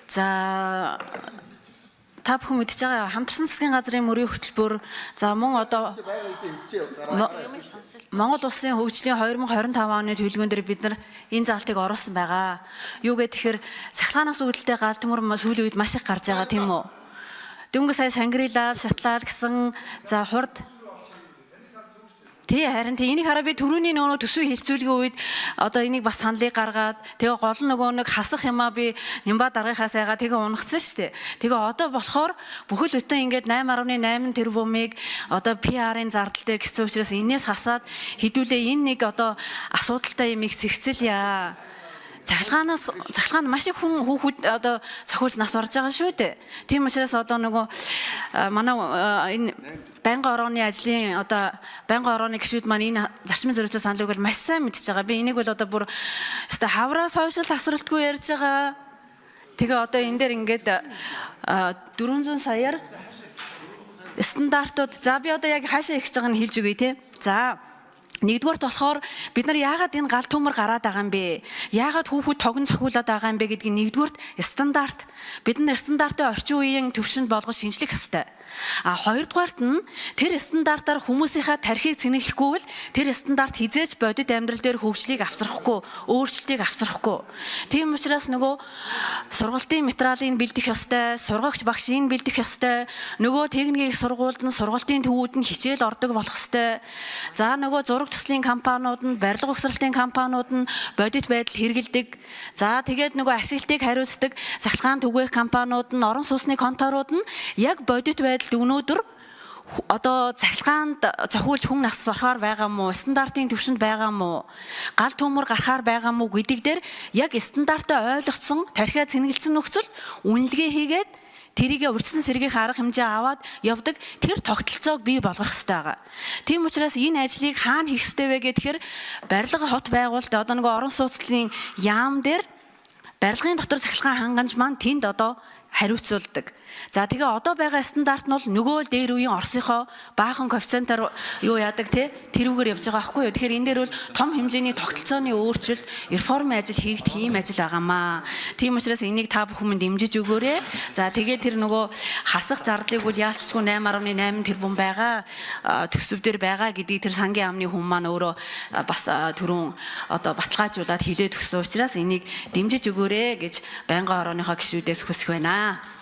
За та бүхэн мэдж байгаа хамтарсан засгийн газрын мөрийн хөтөлбөр за мөн одоо Монгол улсын хөгжлийн 2025 оны төлөвлөгөөн дээр бид нар энэ залтыг оруулсан байгаа. Юу гэхээр цахилгаанаас үүдэлтэй гал төмөр сүүлийн үед маш их гарч байгаа тийм үү? Дөнгөж сая Шангрила, Шатлал гэсэн за хурд тий харин энийг хараа би түрүүний нөгөө төсвийн хилцүүлгийн үед одоо энийг бас саналыг гаргаад тэгээ гол нөгөө нэг хасах юмаа би Нямбаа даргынхаас айгаа тэгээ унагцсан шүү дээ. Тэгээ одоо болохоор бүхэл бүтэн ингээд 8.8 тэрбумыг одоо PR-ын зардалтай гэсэн учраас энээс хасаад хэдүүлээ энэ нэг одоо асуудалтай юм их зэгцэлья. Цахилгаан маш их хүн хүүхэд одоо цохиулж нас орж байгаа шүү дээ. Тийм учраас одоо нөгөө манай энэ байнгын орооны ажлын одоо байнгын орооны гишүүд маань энэ зарчмын зорилттой саналыг бол маш сайн мэдж байгаа. Би энийг бол одоо бүр өстой хавраас хойшил тасралтгүй ярьж байгаа. Тэгээ одоо энэ дээр ингээд 400 саяар стандартууд за би одоо яг хаашаа ихж байгааг нь хэлж өгье те. За нэгдүгээрт болохоор бид нар яагаад энэ гал төмөр гараад байгаа юм бэ? Яагаад хүүхэд тогн цохиулаад байгаа юм бэ гэдгийг нэгдүгээрт стандарт бид нар стандартын орчин үеийн төвшөнд болгож шинжлэх ёстой. Хоёрдугаарт нь тэр стандартаар хүмүүсийнхаа тархийг цэнэглэхгүй бол тэр стандарт хизээж бодит амьдрал дээр хөгжлийг авчрахгүй, өөрчлөлтийг авчрахгүй. Тийм учраас нөгөө сургалтын материалыг бэлдэх ёстой, сургагч багшийг бэлдэх ёстой, нөгөө техникийн сургуульд нь сургалтын төвүүд нь хичээл ордог болох ёстой. За нөгөө зураг төслийн компаниуд нь, барилга угсралтын компаниуд нь бодит байдал хэрэгэлдэг. За тэгээд нөгөө ашиглалтыг хариуцдаг цахилгаан түгээх компаниуд нь, орон сууцны конторууд нь яг бодит байдал өнөөдөр одоо цахилгаанд цохиулж хүн нас орохоор байгаа мó, стандартын төвшөнд байгаа мó, гал төмөр гарахаар байгаа мó гэдэг дээр яг стандартаа ойлгоцсон, тархиа цэнгэлцсэн нөхцөл үнэлгээ хийгээд тэрийг урьдчилан сэргийх арга хэмжээ аваад явдаг тэр тогтолцоог бий болгох хэрэгтэй байгаа. Тийм учраас энэ ажлыг хаана хийх ёстой вэ гэхээр барилга хот байгуулалт одоо нэг орон сууцлын яам дээр барилгын дотор цахилгаан хангамж маань тэнд одоо хариуцуулдаг. За тэгээ одоо байгаа стандарт нь бол нөгөө дээр үеийн Оросынхоо баахан коэффициентаар юу яадаг те тэрүүгээр явж байгаа байхгүй юу. Тэгэхээр энэ дээр бол том хэмжээний тогтолцооны өөрчлөлт, реформын ажил хийгдэх ийм ажил байгаамаа. Тийм учраас энийг та бүхэн минь дэмжиж өгөөрэй. За тэгээ тэр нөгөө хасах зардлыг бол яалтчгүй 8.8 тэрбум байгаа төсөв дээр байгаа гэдгийг тэр сангийн амны хүн маань өөрөө бас түрүүн одоо баталгаажуулаад хэлээд өгсөн учраас энийг дэмжиж өгөөрэй гэж байнгын орооныхоо гишүүдээс хүсэх байна.